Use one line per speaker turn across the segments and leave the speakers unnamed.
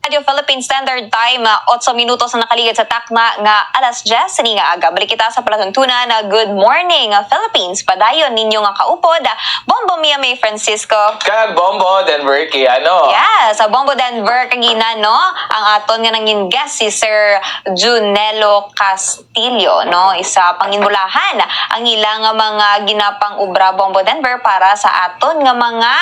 Radio Philippine Standard Time, 8 minutos na nakaligid sa takna nga alas 10 ni nga aga. Balik kita sa palatuntunan na Good Morning Philippines. Padayon ninyo nga kaupod, Bombo Mia May Francisco.
Kag Bombo Denver Kiano.
Yes, sa Bombo Denver kagina no, ang aton nga nangin guest si Sir Junelo Castillo, no, isa panginbulahan ang ilang mga ginapang ubra Bombo Denver para sa aton nga mga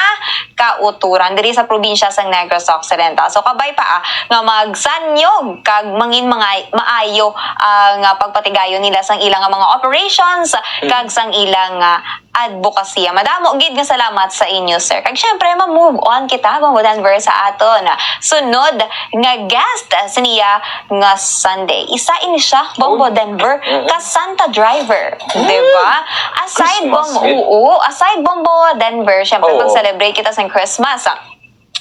kauturan diri sa probinsya sa Negros Occidental. So kabay pa nga magsanyog kag mangin mga maayo ang pagpatigayon nila sang ilang mga operations kag sang ilang advokasya. Madamo gid nga salamat sa inyo, sir. Kag syempre ma-move on kita Bombo Denver sa aton sunod nga guest sa niya nga Sunday. Isa ini siya Bombo Denver ka Santa driver, di ba? Aside Bombo Denver, syempre mag-celebrate kita sa Christmas.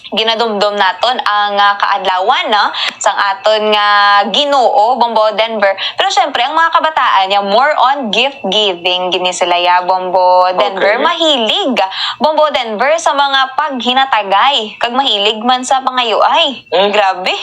Ginadumdum naton ang kaadlawan sang aton nga Ginoo Bombo Denver. Pero syempre ang mga kabataan ya more on gift giving gini sila ya Bombo Denver. Mahilig Bombo Denver sa mga paghinatagay kag mahilig man sa pangayuay. Grabe.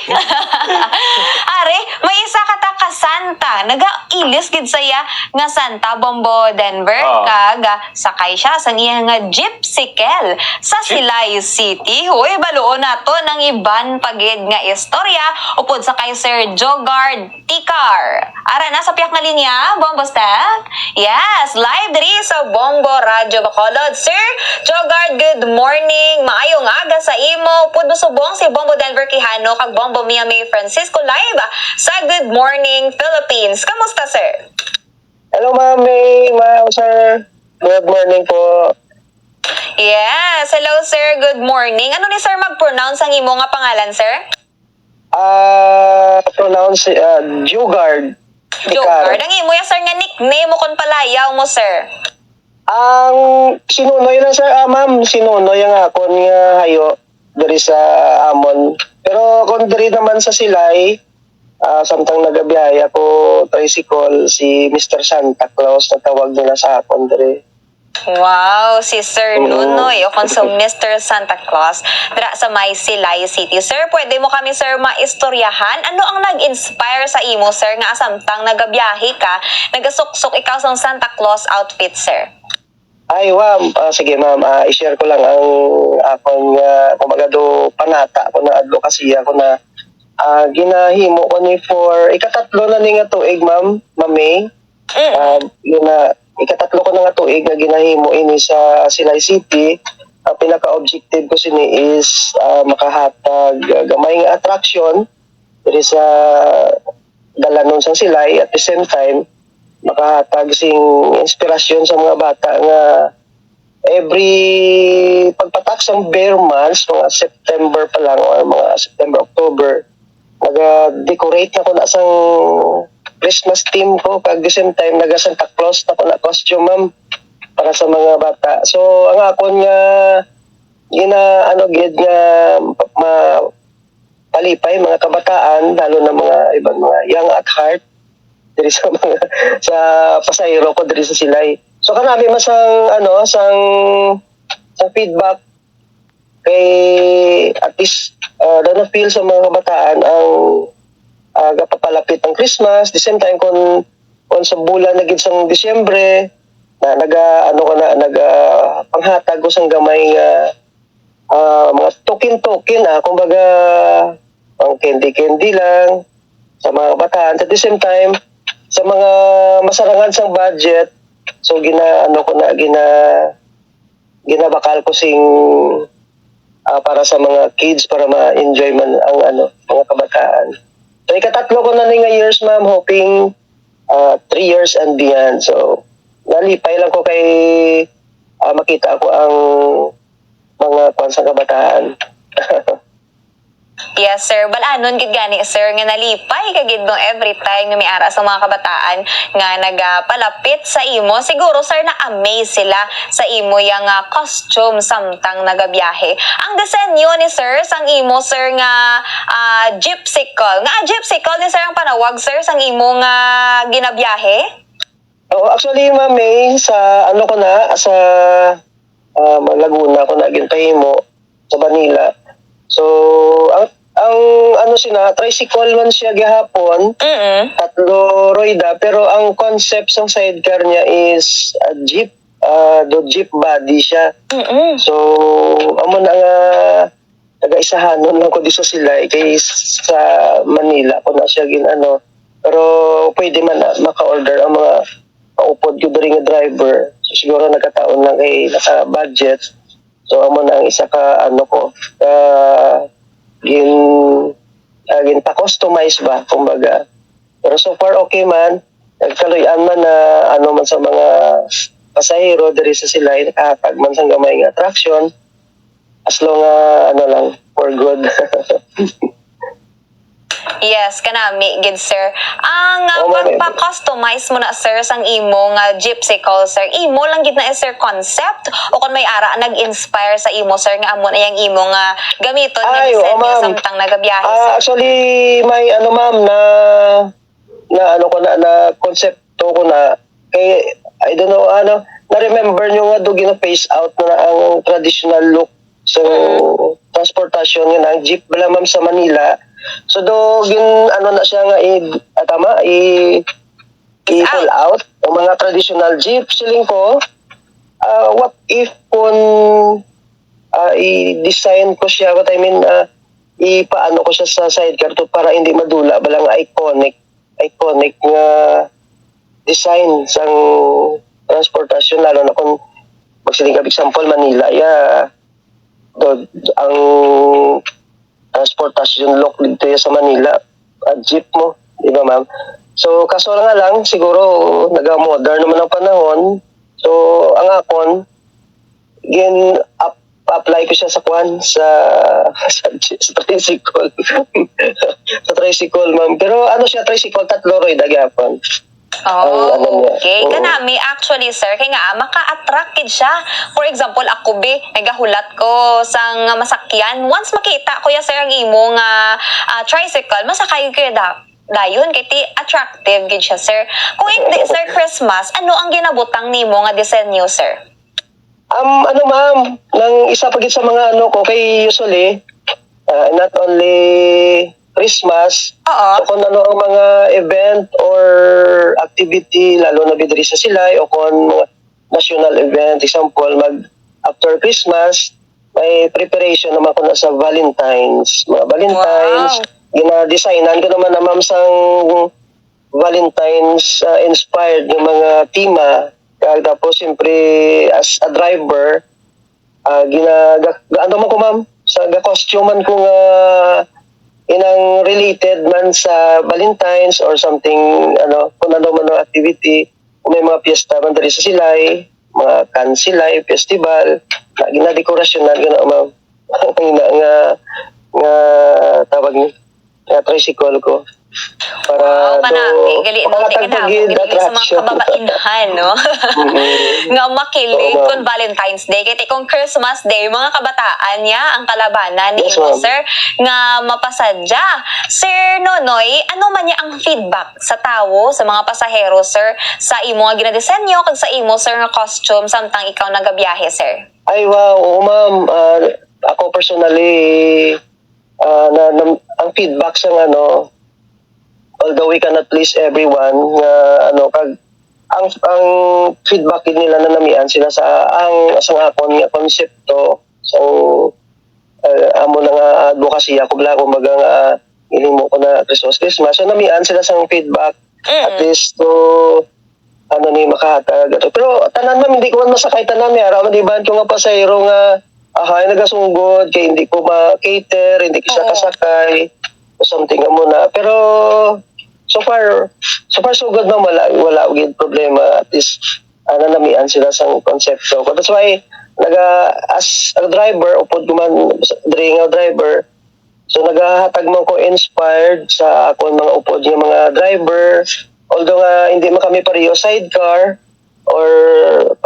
Are, may isa ka Santa naga-ilis gid saya nga Santa Bombo Denver kag sakay siya sa iya nga jeepcycle sa Silay City. Hoy, baluon nato ng iban pagid nga istorya upod sa kay Sir Jogard Tikar. Ara na sa piyak nga linya, Bombo staff. Yes, live diri sa Bombo Radio Bacolod. Sir Jogard, good morning. Maayong aga sa imo. Upod mo subong si Bombo Denver Quijano kag Bombo Mia May Francisco live sa Good Morning Philippines. Kamusta, sir?
Hello, Ma'am May. Sir. Good morning po.
Yes. Hello, sir. Good morning. Ano ni sir mag-pronounce ang imo nga pangalan, sir?
Pronounce Jogard.
Jogard. Ang imo ya, sir, nga nickname mo kon palayaw mo, sir?
Ang sinunoy na, sir. Ma'am, sinunoy ang ako nga hayo dari sa Amon. Pero kung dari naman sa Silay, samtang nagabiyay ako tricycle, si Mr. Santa Claus na tawag nila sa akon dari.
Wow, si Sir Nunoy o kung sa Mr. Santa Claus dira sa may Silay City. Sir, pwede mo kami, sir, maistoryahan? Ano ang nag-inspire sa imo, sir, nga samtang nagabiyahe ka, nagasuksok ikaw sa Santa Claus outfit, sir?
Ay, wow. Sige, ma'am. I-share ko lang ang akong kumbaga do panata ko na advokasya ko na ginahimo ko ni for ikatatlo na ni nga tuig, ma'am May. Yun na ikatatlo ko na nga tuig na ginahimo ini sa Silay City. Ang pinaka-objective ko sini is makahatag gamay nga attraction diri sa dalanon sang Silay, at the same time makahatag sing inspirasyon sa mga bata nga every pagpatak sang bare months, mga September pa lang or mga September, October, naga-decorate na ko na sang Christmas theme ko, kag the same time naga-Santa Claus na ko na costume, ma'am, para sa mga bata. So ang akon nga gid nga palipay mga kabataan, lalo na mga ibang mga young at heart diri sa mga sa pasahero ko diri sa Silay. So kanami masang sang feedback kay at least na feel sa mga kabataan ang gapapalapit ng Christmas, the same time kung sa bulan na gid sang Disyembre na panghatag ko sang gamay mga token kumbaga pang candy lang sa mga kabataan, at the same time sa mga masarangan sang budget. So ginabakal ko sing para sa mga kids para ma-enjoy man ang mga kabataan. So ikatatlo ko na nga years, ma'am, hoping 3 years and beyond. So nalipay lang ko kay makita ko ang mga sa kabataan.
Yes, sir. Balanon gid gani, sir, nga nalipay kagid no every time nga may ara sa mga kabataan nga nagapalapit sa imo. Siguro, sir, na-amaze sila sa imo yang costume samtang nagabiyahe. Ang disenyo ni sir sang imo, sir, nga jeepcycle. Nga jeepcycle ni sir ang panawag, sir, sang imo nga ginabiyahe?
Actually, ma'am, sa sa Laguna ko na gintahimo sa Manila. So ang ano sila, tricycle man siya gihapon, tatlo roida, pero ang concept ng sidecar niya is jeep, do jeep body siya. So, amo na nga, taga-isahanon lang ko di sa sila, kay sa Manila, kung na siya ano, pero pwede man na maka-order ang mga paupod ko rin nga driver. So, siguro nagkataon lang kay naka-budget. So, amo na ang isa ka, ano ko, pa-customize ba, kumbaga. Pero so far, okay man. Nagkaluyan man na, ano man sa mga pasahero, diri sa sila, nakahatag man sa gamay nga attraction. As long ano lang, for good.
Yes, kanami, good sir. Ang
ma'am.
pagpa-customize mo na sir sang imo nga gypsicle sir, imo lang gid na sir concept o kung may ara nag-inspire sa imo sir nga amo na yang imo nga gamiton nga disenyo samtang nagabiyahe sir?
Actually, may ano ma'am na ano ko na konsepto ko na kay I don't know na-remember nyo nga do gina-face out na ang traditional look so transportation yun ang jeep bala ma'am sa Manila. So do ano na siya nga i-pull out ang mga traditional jeep siling ko. What if kung i-design ko siya, what I mean ipaano ko siya sa sidecar to para hindi madula balang iconic nga design sang transportasyon lalo na kung magsiling ka example Manila ang transportasyon look dito sa Manila jeep mo, di ba ma'am? So kaso lang siguro naga-modern naman ang panahon. So ang akon apply ko siya sa tricycle. Sa tricycle ma'am. Pero ano siya tricycle tatlo roy dagyapon.
Okay. Kanami, actually, sir, kaya nga, maka-attract kid siya. For example, ako nagahulat ko sang masakyan. Once makita ko ya sir, ang imo nga tricycle, masakay ko dayon, kaya attractive gid siya, sir. Kung hindi, sir, Christmas, ano ang ginabutang nimo nga disenyo, sir?
Ano ma'am, nang isa pa gid sa mga ano ko, kay usually, not only Christmas, so kung ano ang mga event or activity, lalo na bidri sa silay, o kung national event, example, after Christmas, may preparation naman ko na sa Valentine's. Mga Valentine's, gina-designan ko naman na ma'am sang Valentine's inspired yung mga tema. Tapos, siyempre, as a driver, ano man ko ma'am, sa costume ko nga inang related man sa Valentine's or something, kung ano man ang activity, kung may mga piyesta man dali sa silay, mga kansilay, festival, gina-dekorasyon na gano'n ma'am. nga tawag ni, tricycle ko. Para
gali sa mga kababainhan, no? Nga makilig kung Valentine's Day. Kaya kung Christmas Day, mga kabataan niya ang kalabanan ni imo, sir, nga mapasadya. Sir Nonoy, ano man niya ang feedback sa tawo, sa mga pasahero, sir, sa imo nga ginadesenyo, kag sa imo, sir, nga costume, samtang ikaw nagabiyahe, sir?
Ay, wow, ma'am. Ako personally, ang feedback sa although we cannot please everyone, ang feedback nila na namian sila sa akon nga konsepto amo na nga advocacy ako nga inimo ko na Christmas so namian sila sa feedback at least to makahatag pero tanan man hindi ko man masakay tanan ara man iban ko nga pasahero nga nagasungod kay hindi ko ma-cater hindi ko siya kasakay o something muna pero so far so good na wala ugid problema at least nanamian sila sa konsepto ko. That's why as a driver upod ko man diri nga driver so nagahatag man ko inspired sa akon mga upod nga mga driver although hindi man kami pareho sidecar or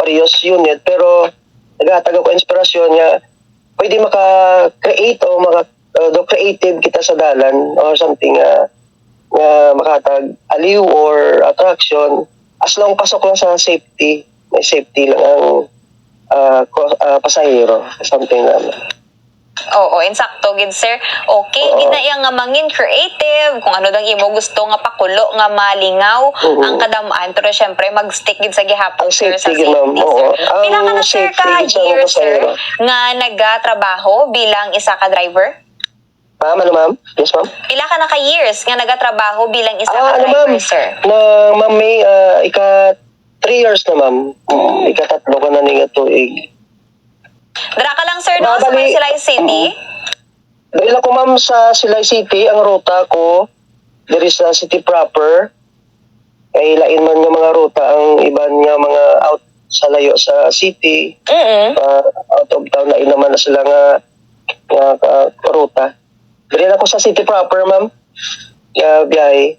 parehas unit pero nagahatag ako inspirasyon nga pwede maka-create o creative kita sa dalan or something nga makatag aliw or attraction as long pasok lang sa safety may safety lang ang pasahero something naman.
Oo, insakto gid sir. Okay,
Oo.
gid na iya nga mangin creative kung ano dang imo gusto nga pakulo nga malingaw
Oo.
ang kadam-an pero syempre mag-stick gid sa gihapon
Ang
sir sa
safety, ma'am.
safety
Oo.
sir. Pila ka na
Ang
sir
safety
ka
gid sa mga
years sir
pasahero.
nga nagatrabaho bilang isa ka driver?
Ma'am, ano ma'am? Yes, ma'am?
Pila ka na ka years nga nagatrabaho bilang isa ka
Ano ma'am?
driver sir?
Ma'am May, ika 3 years na ma'am. Ika 3 ko na nga tuig.
Dara ka lang sir no sa
Babali-
Mansilay City.
Dahil ako ma'am sa Silay City, ang ruta ko, there is sa city proper. Kaya lain man nga mga ruta, ang iban nga mga out sa layo sa city, out of town na naman na sila nga ruta. Dahil ako sa city proper ma'am, biyahe.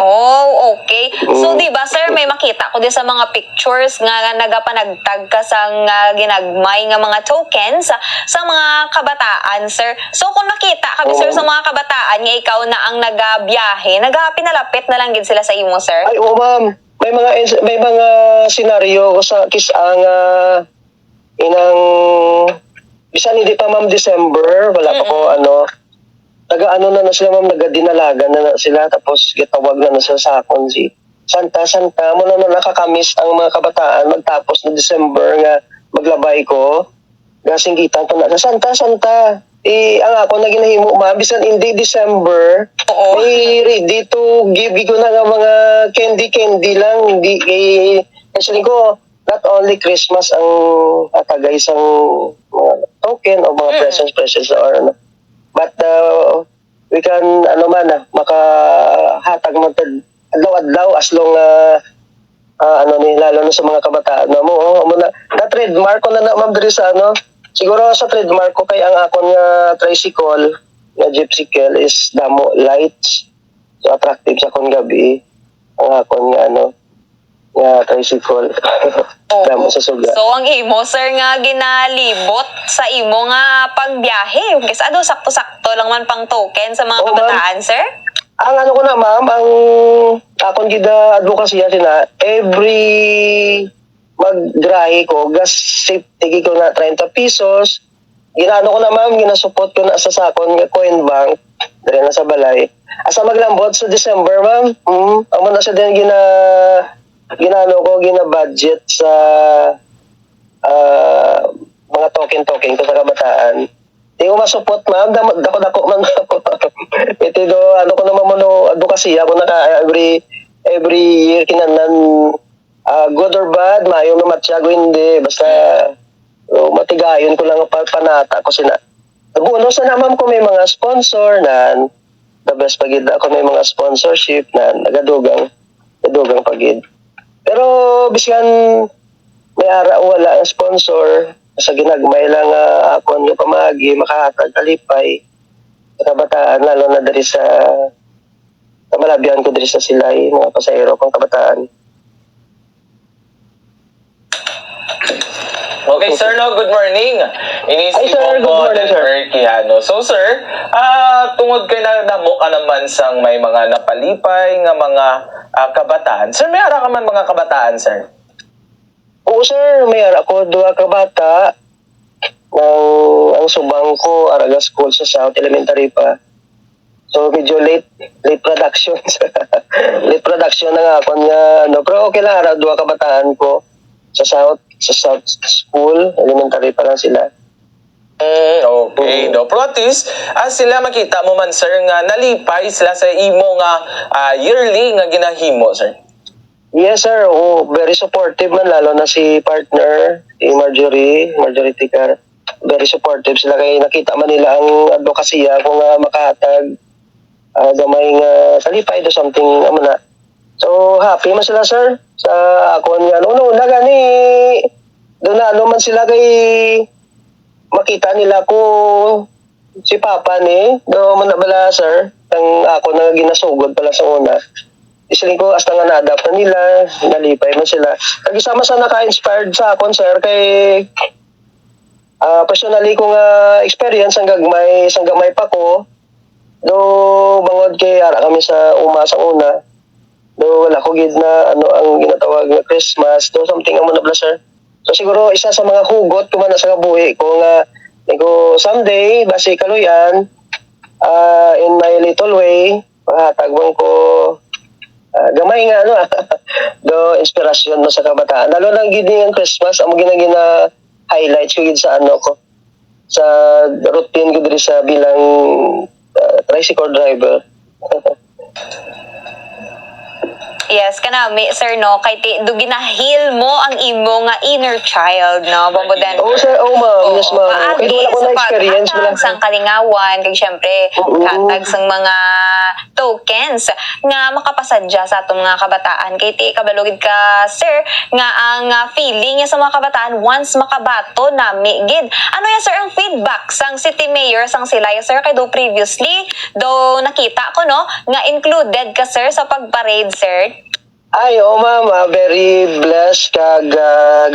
Oh, okay. So, di ba, sir, may makita ko din sa mga pictures nga nagapanagtag ka sa ginagmay nga mga tokens sa mga kabataan, sir. So, kung nakita ka, sir, sa mga kabataan nga ikaw na ang nagabiyahe, pinalapit na lang gid sila sa imo, sir?
Ay, oo ma'am. May mga senaryo ko sa kisang inang bisan hindi pa ma'am December, wala pa ko taga-ano na sila ma'am, nagadinalagan na sila, tapos gitawag na sila sa akon si Santa, mo na nakakamiss ang mga kabataan magtapos na December nga maglabay ko. Gasinggitan pa na, Santa. Ang ako na ginahimo ma'am, bisan hindi December,
Oo.
may ready to give ko na nga mga candy lang, hindi kasi ko, not only Christmas ang tatagay sa mga token o mga presents or ano. But we can makahatag mo adlaw-adlaw as long lalo na sa mga kabataan mo na trademark ko na ma'am diri sa siguro sa trademark ko kay ang akon nga tricycle nga gypsycle is damo lights, so attractive sa kon gabi ang akon nga nga tricycle. Damo sa suga.
So, ang imo, sir, nga ginalibot sa imo nga pagbiyahe. Kasi sakto-sakto lang man pang token sa mga
Oo,
kabataan, sir?
Ang ko na ma'am, ang akong gida advokasya sina, every maggrahe ko, gas safety ko na 30 pesos, ginano ko na ma'am, ginasupport ko na sa sakon nga coin bank, dali na sa balay. Asa maglambot sa December ma'am, amo na sa din gina-budget sa mga token ko sa kabataan. Di ko masupot ma'am, dako man ako. Ito ko naman mo advokasya ko na every year kinanan good or bad, mayo na matyago hindi, basta matigayon ko lang panata ko sina. Nabuno sa naman ko may mga sponsor na the best pagid ako may mga sponsorship na nagadugang pagid. Pero biskan may ara wala ang sponsor sa ginagmay lang ako nga pamagi makahatag kalipay sa kabataan lalo na diri sa malabyan ko diri sa Silay mga pasahero kong kabataan.
Okay, sir, good morning.
Ay,
Inisip
sir, good
ko
morning, sir.
Kiano. So, sir, tungod kay namo ka naman sang may mga napalipay nga mga kabataan. Sir, may ara ka man mga kabataan, sir?
Oo, sir, may ara ko duha ka bata ang subang ko Araga School sa South Elementary pa. So medyo late production. Late production na nga ako nga pero okay lang ara duha ka bataan ko sa South School Elementary pa lang sila.
Okay. No, pero at least, sila makita mo man, sir, nga nalipay sila sa imo nga yearly nga ginahimo, sir.
Yes, sir. Very supportive man, lalo na si partner, si Marjorie Ticar. Very supportive sila kay nakita man nila ang advokasya kung makahatag gamay nga salipay do something na. So, happy man sila, sir. Sa ako nga, una gani, doon na man sila kay makita nila ko si Papa ni, do man na bala, sir. Ang ako na ginasugod pala sa una. Isiling ko hasta nga na-adapt na nila, nalipay man sila. Nagisama sa naka-inspired sa akon, sir, kay personally kong experience ang gamay pa ko. Do bangod kay ara kami sa sa una. Do wala ko gid na ang ginatawag nga Christmas, do something amo na bla, sir. So siguro isa sa mga hugot ko man sa kabuhi ko nga Nego someday, basi kaluyan, in my little way, mahatagwan ko gamay nga ano do inspirasyon mo sa kabataan. Lalo lang gid ang Christmas amo ginagina highlights ko gid sa ano ko sa routine ko diri sa bilang tricycle driver.
Yes, kanami, sir, no? Kay do ginahil mo ang imo nga inner child, no? Bombo Denver.
Oo, sir. Oo, ma'am. Yes, ma'am.
Paagi
Kahit wala ko
sa
na-experience,
paghatag
wala.
sang kalingawan, kay syempre,
Oo.
hatag sang mga tokens nga makapasadya sa atong mga kabataan. Kay ti kabalugid ka, sir, nga ang feeling niya sa mga kabataan once makabato nami gid. Ano yan, sir, ang feedback sang city mayor sang Silay, sir, kay do previously do nakita ko, no, nga included ka, sir, sa pagparade, sir.
Ay, oo, ma'am. Very blessed kag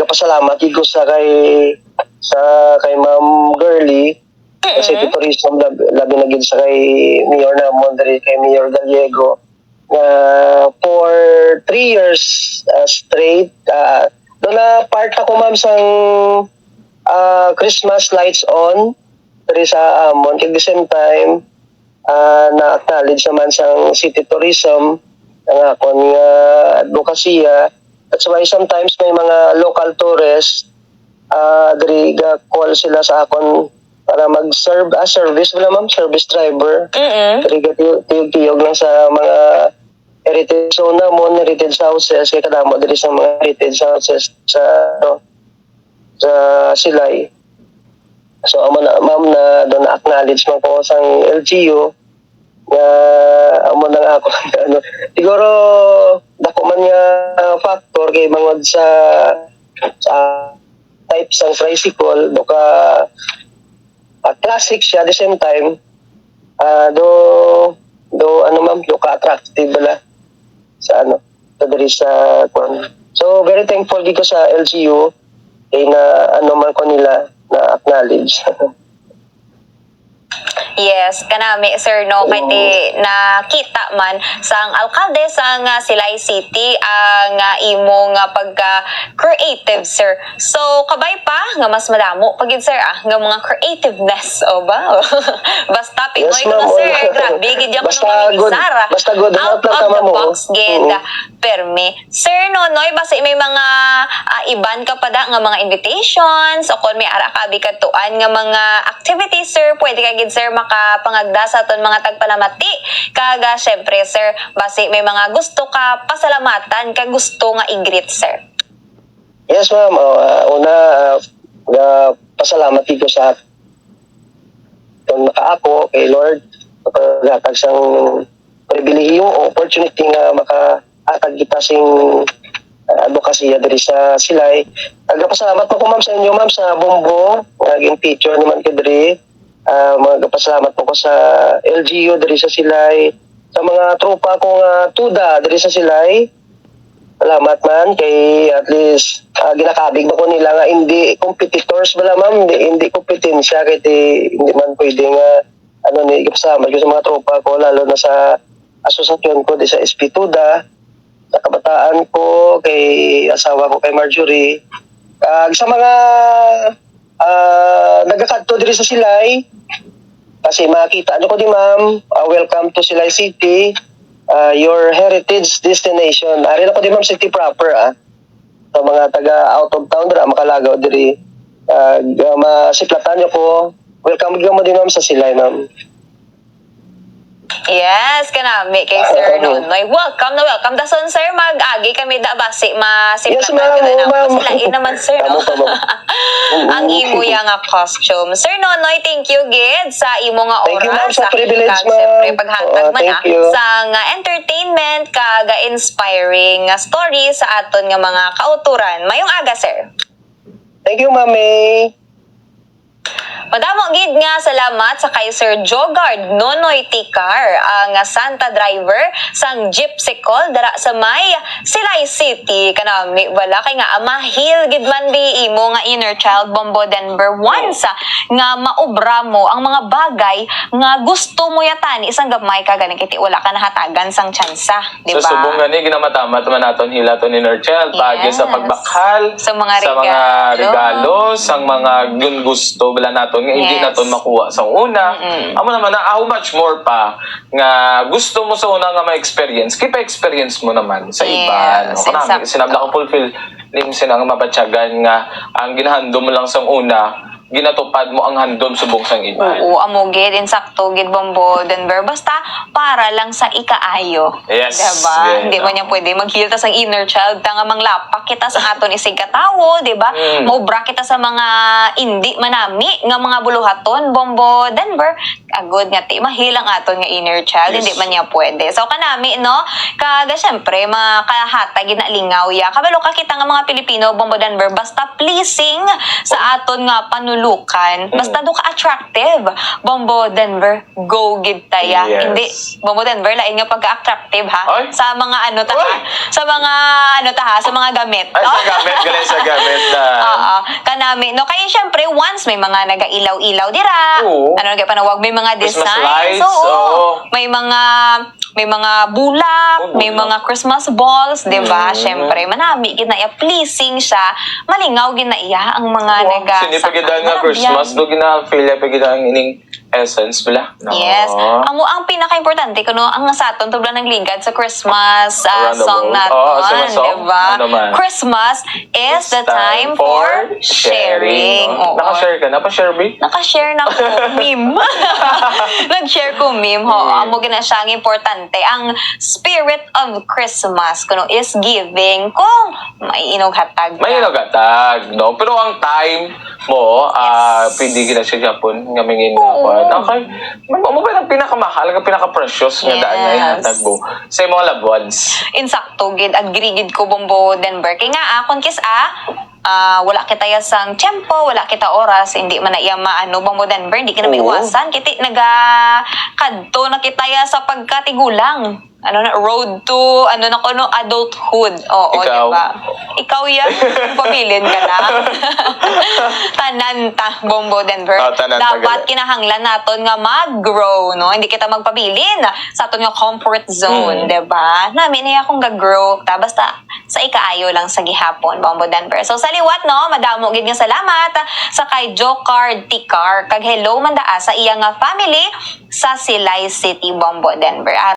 gapasalamat gid ko sa kay Ma'am Girly. Kasi tourism labi na gid sa kay Mayor na Mondre, kay Mayor Gallego. For 3 years straight, doon na part ako, ma'am, sang Christmas lights on diri sa Amon. At the same time, na-acknowledge naman sang city tourism ang akon nga advokasya. That's why sometimes may mga local tourists diri ga call sila sa akon para mag-serve as service wala, ma'am, service driver. Diri ga tiyog lang sa mga heritage zone mo, heritage houses, kaya kadamo diri sa mga heritage houses sa Silay. So amo na, ma'am, na doon acknowledge man ko sang LGU nga amo nang ako ano siguro dako man nga factor kay bangod sa type sang tricycle do ka classic siya at the same time do ano, ma'am, do ka attractive bala sa ano sa diri sa kon. So very thankful dito sa LGU kay na ano man ko nila na acknowledge.
Yes, kanami, sir, no, kay ti nakita man sang alkalde sang Silay City ang imo nga pagka-creative, sir. So, kabay pa nga mas madamo pagid, sir, nga mga creativeness, o ba? Basta Pinoy
Yes,
ko na,
ma'am.
sir. Grabe, gid yan ko
Basta
nung
good-
Sara.
basta good
Out
enough lang
of
tama
the
mo.
box, gid.
Oo.
Permi. Sir, Nonoy, basta may mga iban ka pa da nga mga invitations o kung may arakabi katuan nga mga activities, sir, pwede ka gid, sir, makapangagda sa aton mga tagpalamati. Kaga, syempre, sir, basi may mga gusto ka pasalamatan ka gusto nga i-greet, sir.
Yes, ma'am. Una, pasalamat dito sa kung nakaako kay Lord paghatag sang pribilehiyo o opportunity nga makahatag kita sing advokasya diri sa Silay. Pasalamat po, ma'am, sa inyo, ma'am, sa Bumbo, naging teacher naman ko diri. Pasalamat po ko sa LGU diri sa Silay, sa mga tropa ko nga tuda diri sa Silay. Salamat man kay at least ginakabig ba ko nila nga hindi competitors bala, ma'am, hindi kompetensya kay hindi man pwede nga ano ni kasama ko sa mga tropa ko lalo na sa asosasyon ko di sa SP Tuda, sa kabataan ko, kay asawa ko kay Marjorie, sa mga nagakadto diri sa Silay kasi makita nyo ko di, ma'am, welcome to Silay City, your heritage destination. Ari na ko di, ma'am, city proper, sa mga taga out of town dira makalagaw diri, masiplatan nyo ko, welcome mo din, ma'am, sa Silay, ma'am.
Yes, kanami kay Sir Nonoy. Welcome na welcome. Dason, sir, mag-agi kami da basi masiplatan
Yes, ma'am.
ka na.
Ma'am.
Silain naman, sir, no?
Tama pa, ma'am.
Ang imo yang costume. Sir Nonoy, thank you, gid, sa imo nga
Thank you, ma'am,
oras.
sa privilege,
Kag,
ma'am.
syempre, paghatag man
Thank you.
sa nga entertainment, kag inspiring nga story sa aton nga mga kauturan. Mayong aga, sir.
Thank you, ma'am.
Madamo gid nga salamat sa kay Sir Jogard Nonoy Tikar, ang Santa driver sang Gypsy Call dara sa may Silay City. Kanami wala kay nga amahil gid man di imo nga inner child, Bombo Denver, once nga maobra mo ang mga bagay nga gusto mo yatan isang gamay ka galing kiti wala ka nahatagan sang tsansa, di ba?
So subong gani ginamatamat man naton hilaton inner child pagi sa
Yes.
pagbakhal,
Sa mga
regalo, sang mga gun gusto bala naton naton nga hindi
Yes.
naton makuha sa una. Amo naman na how much more pa nga gusto mo sa una nga ma-experience, keep experience mo naman sa iba.
Yes,
No? Kanami,
exacto.
sinabi na fulfill lim sinang mabatyagan nga ang ginahandom mo lang sa una, ginatupad mo ang handom subong sang iba.
Oo, amugid, insakto, gid bombo, Denver. Basta para lang sa ikaayo.
Yes,
Diba?
yeah,
Hindi
no.
man niya pwede maghilta sa inner child. Tanga manglapak kita sa aton isig katawo, diba? Maubra kita sa mga indi manami nga mga buluhaton, bombo, Denver. Agod nga ti, mahilang aton nga inner child.
Yes.
Hindi man niya pwede. So, kanami, no? Kaga, syempre, makahatag na lingaw ya. Kabalo ka kita nga mga Pilipino, bombo, Denver, basta pleasing sa aton nga panulukan. Basta do ka attractive. Bombo Denver, go gid taya.
Yes.
Hindi Bombo Denver lain nga pagka-attractive ha.
Ay.
Sa mga ano ta ha?
Uy.
Sa mga ano ta ha? Sa mga gamit.
Ay, sa gamit, galing sa gamit na.
Oo. Kanami. No, kaya syempre, once may mga nagailaw-ilaw dira.
Oo.
Ano kaya panawag, may mga
Christmas
designs.
lights,
Oo.
oo.
May mga bulak,
Oo,
may
bulak.
mga Christmas balls, di ba? Syempre, manami ginaya, pleasing siya. Malingaw ginaya ang mga naga.
Sinipagidan nga Christmas, do gina-feel pagidan ining essence bala. No.
Yes. Ang pinaka-importante kuno ang sa aton tublan ng lingkad sa Christmas
Around the
song
world.
naton,
Oo, sa song.
di ba?
Ano naman?
Christmas is the time for sharing.
No?
Oo.
Naka-share ka? Napa-share, B?
Nakashare na ko meme. Nag-share ko meme ho. Amo gina siya ang importante. Ang spirit of Christmas kuno is giving kung may inughatag.
May nagatag, no? Pero ang time mo,
Yes.
pwede gina siya Japon, nga mingin na
Oo.
ako. Okay. Mo ba ang pinakamahal, ang pinaka-precious nga daan na
Yes.
ihatag mo sa mga loved ones?
Insakto gid agree ko bombo Denver kay nga akon kis wala kita ya sang tempo, wala kita oras, hindi man na iya maano bombo Denver, hindi ka na
Oo.
maiwasan kiti kadto na kita ya sa pagkatigulang. Ano na road to adulthood. Oo,
Ikaw?
di ba? Ikaw yan, pamilin ka na. Tananta bombo Denver.
Oh, tananta
Dapat
gali.
kinahanglan naton nga mag-grow, no? Hindi kita magpabilin sa aton nga comfort zone, 'di ba? Nami niya akong ga-grow ta basta sa ikaayo lang sa gihapon, Bombo Denver. So sa liwat, no, madamo gid nga salamat sa kay Jocard Tikar kag hello man daa sa iya nga family sa Silay City, Bombo Denver.